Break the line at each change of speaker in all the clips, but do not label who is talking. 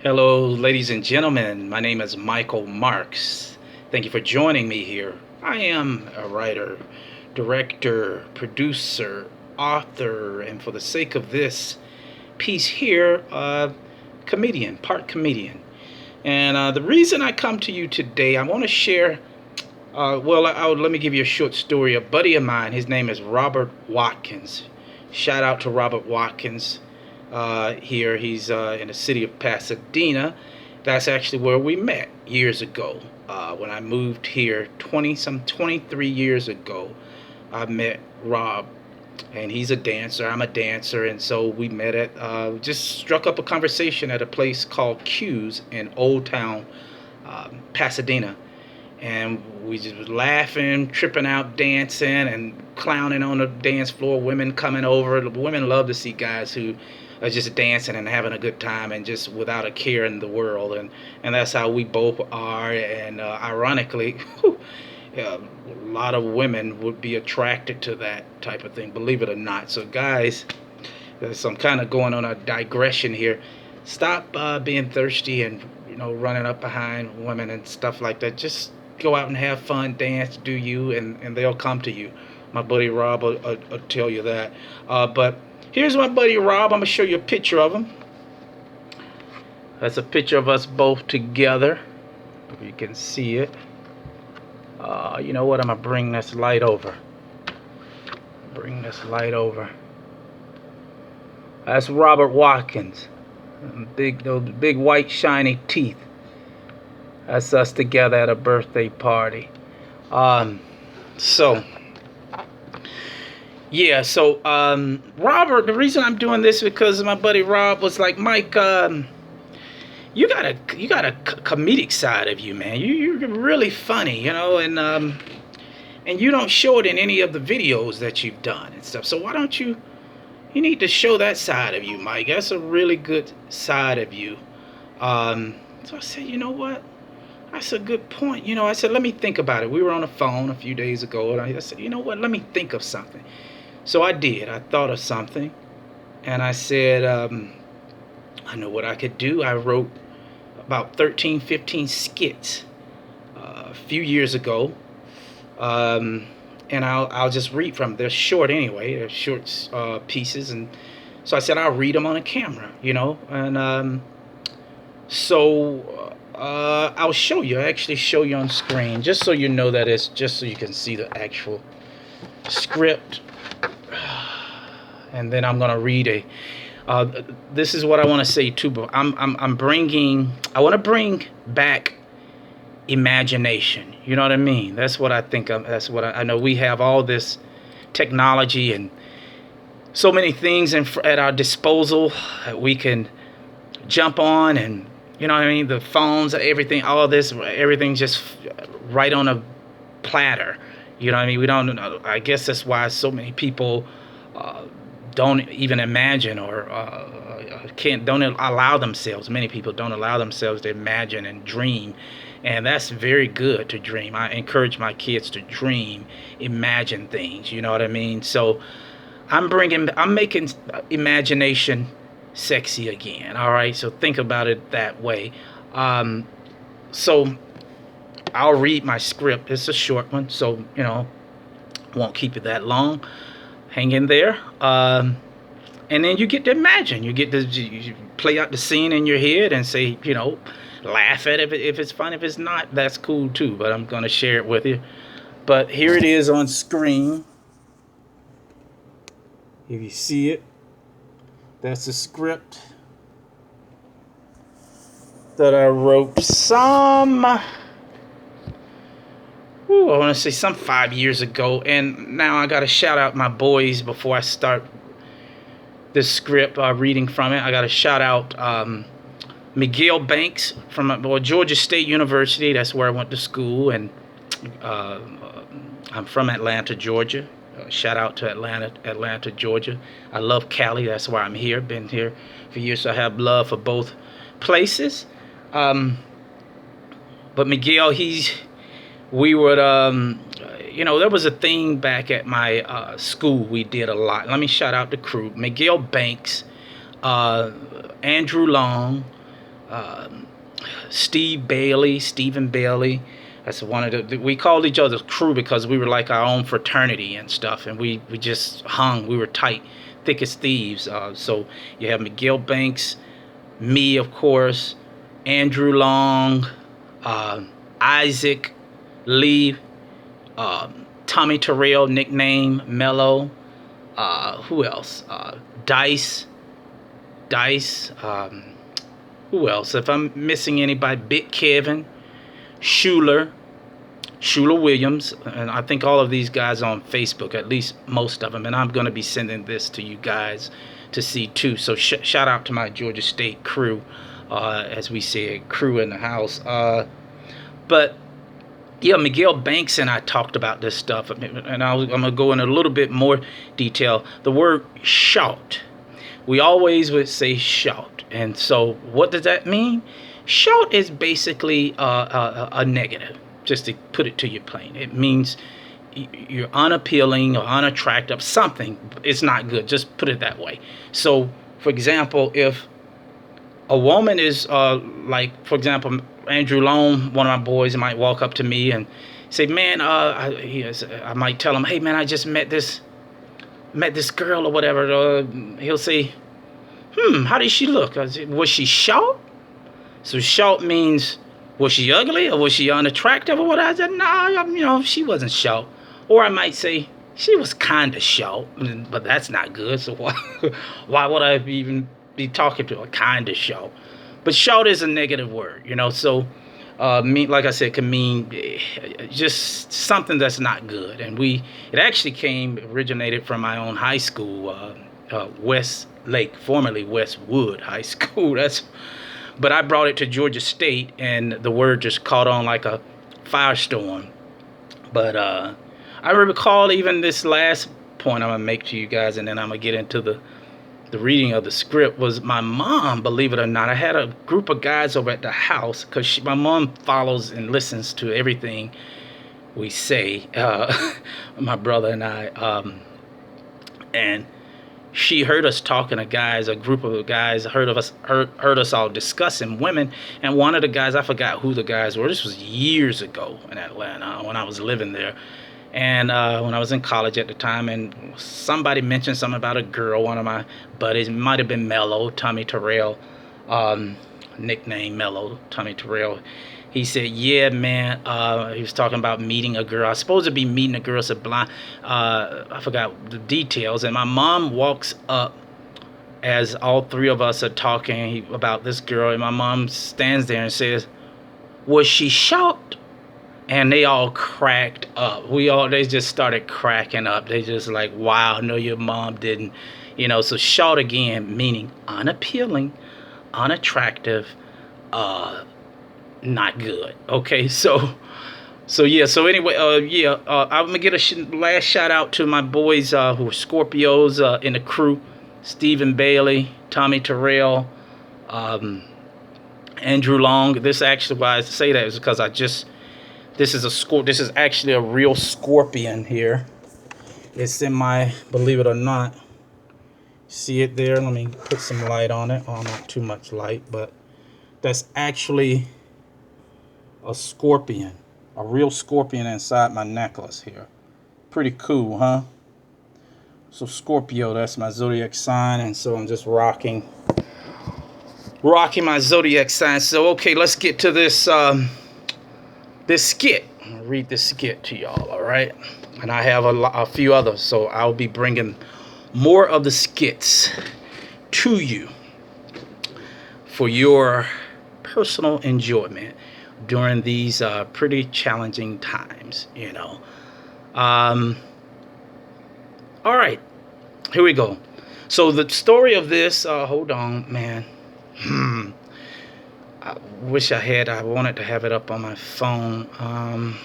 Hello, ladies and gentlemen. My name is Michael Marks. Thank you for joining me here. I am a writer, director, producer, author, and for the sake of this piece here, comedian, part comedian. And the reason I come to you today, I want to share. Let me give you a short story. A buddy of mine, his name is Robert Watkins. Shout out to Robert Watkins. Here, he's in the city of Pasadena. That's actually where we met years ago. When I moved here 23 years ago, I met Rob, and he's a dancer. I'm a dancer, and so we met at just struck up a conversation at a place called Q's in Old Town, Pasadena, and we just was laughing, tripping out, dancing, and clowning on the dance floor. Women coming over. Women love to see guys who are just dancing and having a good time and just without a care in the world. And that's how we both are. And ironically, a lot of women would be attracted to that type of thing, believe it or not. So guys, so I'm kind of going on a digression here. Stop being thirsty and running up behind women and stuff like that. Just go out and have fun, dance, do you, and they'll come to you. My buddy Rob will tell you that. But here's my buddy Rob. I'm gonna show you a picture of him. That's a picture of us both together. If you can see it. You know what? I'm gonna bring this light over. That's Robert Watkins. Those big white shiny teeth. That's us together at a birthday party. So Robert, the reason I'm doing this is because my buddy Rob was like, Mike, you got a comedic side of you, man. You're really funny, and you don't show it in any of the videos that you've done and stuff. So why don't you need to show that side of you, Mike? That's a really good side of you. So I said, you know what? That's a good point. I said, let me think about it. We were on the phone a few days ago, and I said, you know what? Let me think of something. So I did. I thought of something, and I said, I know what I could do. I wrote about 13, 15 skits a few years ago, and I'll just read from them. They're short anyway. They're short pieces, and so I said I'll read them on a camera, and I'll show you. I actually show you on screen, just so you know that it's just so you can see the actual script. And then I'm gonna read this is what I want to say too. But I want to bring back imagination. You know what I mean? That's what I think. That's what I know. We have all this technology and so many things at our disposal that we can jump on, and you know what I mean? The phones, everything, all this, everything's just right on a platter. You know what I mean? We don't. I guess that's why so many people don't even imagine or don't allow themselves. Many people don't allow themselves to imagine and dream, and that's very good to dream. I encourage my kids to dream, imagine things. You know what I mean? So I'm making imagination sexy again. All right, so think about it that way. So I'll read my script. It's a short one, so won't keep it that long. Hang in there, and then you get to imagine. You get to you play out the scene in your head and say, laugh at it if it's fun. If it's not, that's cool too. But I'm gonna share it with you. But here it is on screen. If you see it, that's the script that I wrote I want to say some 5 years ago. And now I got to shout out my boys before I start this script reading from it. I got to shout out Miguel Banks from Georgia State University. That's where I went to school, and I'm from Atlanta, Georgia. Shout out to Atlanta, Georgia. I love Cali. That's why I'm here. Been here for years, so I have love for both places. But Miguel, we would, there was a thing back at my school we did a lot. Let me shout out the crew. Miguel Banks, Andrew Long, um, Stephen Bailey. That's one of we called each other crew because we were like our own fraternity and stuff, and we just hung. We were tight, thick as thieves. So you have Miguel Banks, me, of course, Andrew Long, Isaac Lee, Tommy Terrell, nickname Mello. Who else? Dice. Who else? If I'm missing anybody, Big Kevin, Schuler Williams, and I think all of these guys are on Facebook, at least most of them. And I'm going to be sending this to you guys to see too. So shout out to my Georgia State crew, as we said, crew in the house. But yeah, Miguel Banks and I talked about this stuff, and I'm going to go in a little bit more detail. The word shout. We always would say shout. And so what does that mean? Shout is basically a negative, just to put it to you plain. It means you're unappealing or unattractive, something. It's not good. Just put it that way. So, for example, if a woman is like, for example, Andrew Long, one of my boys, might walk up to me and say, "Man," I might tell him, "Hey, man, I just met this girl or whatever." He'll say, "How did she look? Was she short?" So short means, was she ugly or was she unattractive or what? I said, "No, she wasn't short." Or I might say, "She was kind of short," but that's not good. So why would I even be talking to her kind of short? But short is a negative word, so like I said, can mean just something that's not good. And it actually originated from my own high school, Westlake, formerly Westwood High School. But I brought it to Georgia State, and the word just caught on like a firestorm. But I recall even this last point I'm going to make to you guys, and then I'm going to get into the reading of the script, was my mom, believe it or not. I had a group of guys over at the house, because my mom follows and listens to everything we say, my brother and I, and she heard us talking to guys, a group of guys, heard us all discussing women. And one of the guys, I forgot who the guys were. This was years ago in Atlanta when I was living there. And when I was in college at the time, and somebody mentioned something about a girl, one of my buddies, it might have been Mello, Tommy Terrell, nickname Mello, Tommy Terrell. He said, "Yeah, man," he was talking about meeting a girl. I was supposed to be meeting a girl, said blind. I forgot the details. And my mom walks up as all three of us are talking about this girl. And my mom stands there and says, "Was she shocked?" And they all cracked up. They just started cracking up. They just like, "Wow, no, your mom didn't." So short again, meaning unappealing, unattractive, not good. Okay, so yeah. So anyway, I'm gonna get a last shout out to my boys who are Scorpios in the crew: Stephen Bailey, Tommy Terrell, Andrew Long. This actually, why I say that is because this is actually a real scorpion here. It's in my, believe it or not. See it there? Let me put some light on it. Oh, not too much light, but that's actually a scorpion, a real scorpion inside my necklace here. Pretty cool, huh? So Scorpio, that's my zodiac sign, and so I'm just rocking my zodiac sign. So okay, let's get to this skit. I'll read this skit to y'all, all right? And I have a few others, so I'll be bringing more of the skits to you for your personal enjoyment during these pretty challenging times, all right, here we go. So the story of this, hold on, man. I wish I wanted to have it up on my phone. I'm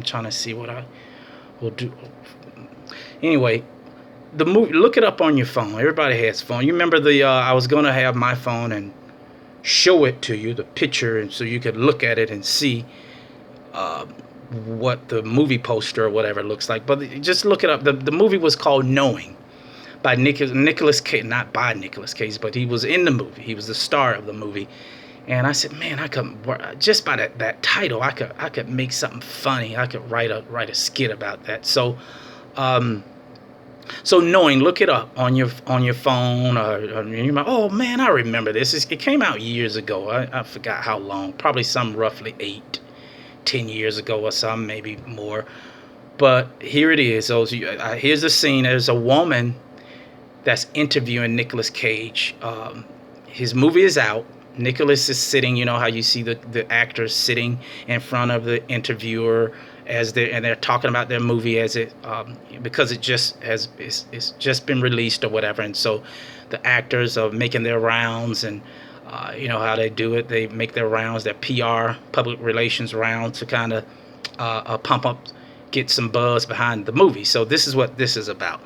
trying to see what I will do. Anyway, the movie, look it up on your phone. Everybody has a phone. You remember I was going to have my phone and show it to you, the picture, and so you could look at it and see what the movie poster or whatever looks like. But just look it up. The movie was called Knowing by Nicholas Cage, not by Nicholas Cage, but he was in the movie. He was the star of the movie. And I said, man, I could just by that title, I could make something funny. I could write a skit about that. So, knowing, look it up on your phone or your mind. Oh man, I remember this. It came out years ago. I forgot how long. Probably some roughly 8-10 years ago or some, maybe more. But here it is. So here's the scene. There's a woman that's interviewing Nicolas Cage. His movie is out. Nicholas is sitting, you know how you see the actors sitting in front of the interviewer as they're talking about their movie as it because it's just been released or whatever, and so the actors are making their rounds, and you know how they do it. They make their rounds, their PR, public relations rounds, to kind of pump up, get some buzz behind the movie. So this is what this is about.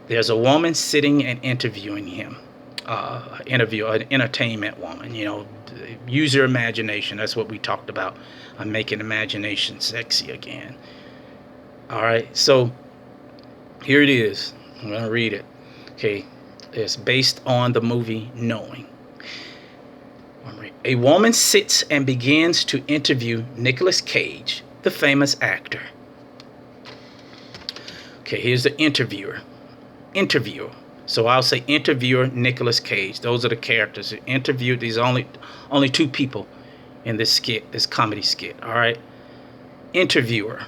There's a woman sitting and interviewing him. An entertainment woman, you know, use your imagination. That's what we talked about. I'm making imagination sexy again. All right, so here it is. I'm gonna read it. Okay, it's based on the movie Knowing. A woman sits and begins to interview Nicolas Cage, the famous actor. Okay, here's the interviewer. So I'll say interviewer Nicolas Cage. Those are the characters. Interviewed. These are only two people in this skit, this comedy skit. All right. Interviewer.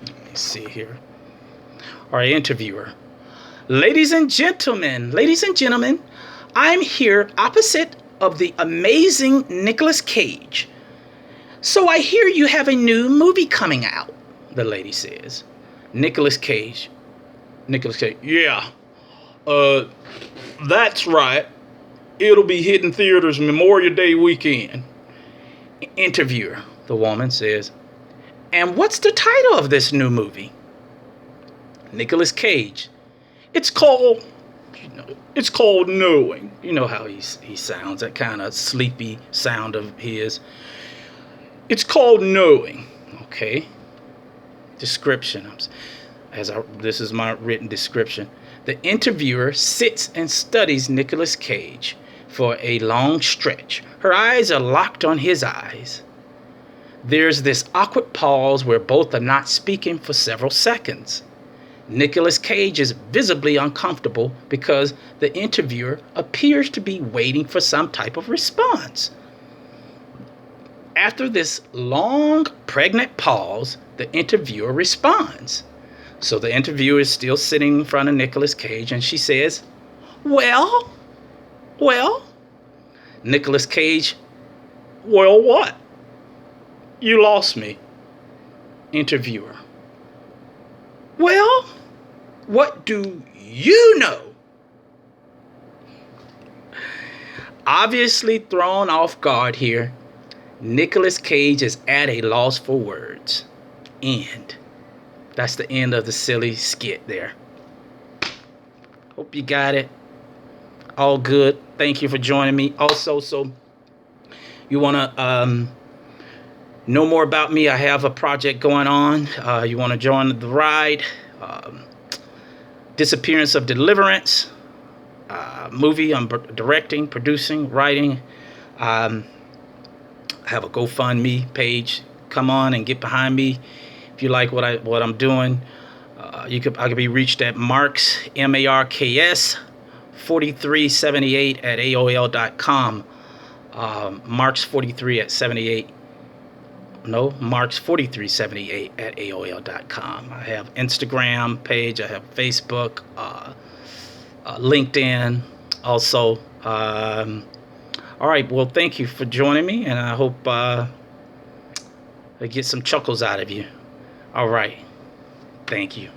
Let me see here. All right, interviewer. Ladies and gentlemen, I'm here opposite of the amazing Nicolas Cage. So I hear you have a new movie coming out, the lady says. Nicolas Cage, yeah, that's right. It'll be hitting theaters Memorial Day weekend. Interviewer, the woman says, and what's the title of this new movie? Nicolas Cage, it's called Knowing. You know how he sounds, that kind of sleepy sound of his. It's called Knowing. Okay. Description. This is my written description. The interviewer sits and studies Nicolas Cage for a long stretch. Her eyes are locked on his eyes. There's this awkward pause where both are not speaking for several seconds. Nicolas Cage is visibly uncomfortable because the interviewer appears to be waiting for some type of response. After this long, pregnant pause, the interviewer responds. So the interviewer is still sitting in front of Nicolas Cage, and she says, Well? Nicolas Cage, well, what? You lost me. Interviewer, well, what do you know? Obviously thrown off guard here, Nicolas Cage is at a loss for words. End. That's the end of the silly skit there. Hope you got it. All good. Thank you for joining me. Also, so you want to know more about me, I have a project going on. You want to join the ride. Disappearance of Deliverance. Movie I'm directing, producing, writing. I have a GoFundMe page. Come on and get behind me. If you like what I'm doing, I could be reached at Marks, MARKS 4378 at AOL.com. Marks 43 at 78. No, Marks 4378 at AOL.com. I have Instagram page. I have Facebook, LinkedIn. Also, all right. Well, thank you for joining me, and I hope I get some chuckles out of you. All right. Thank you.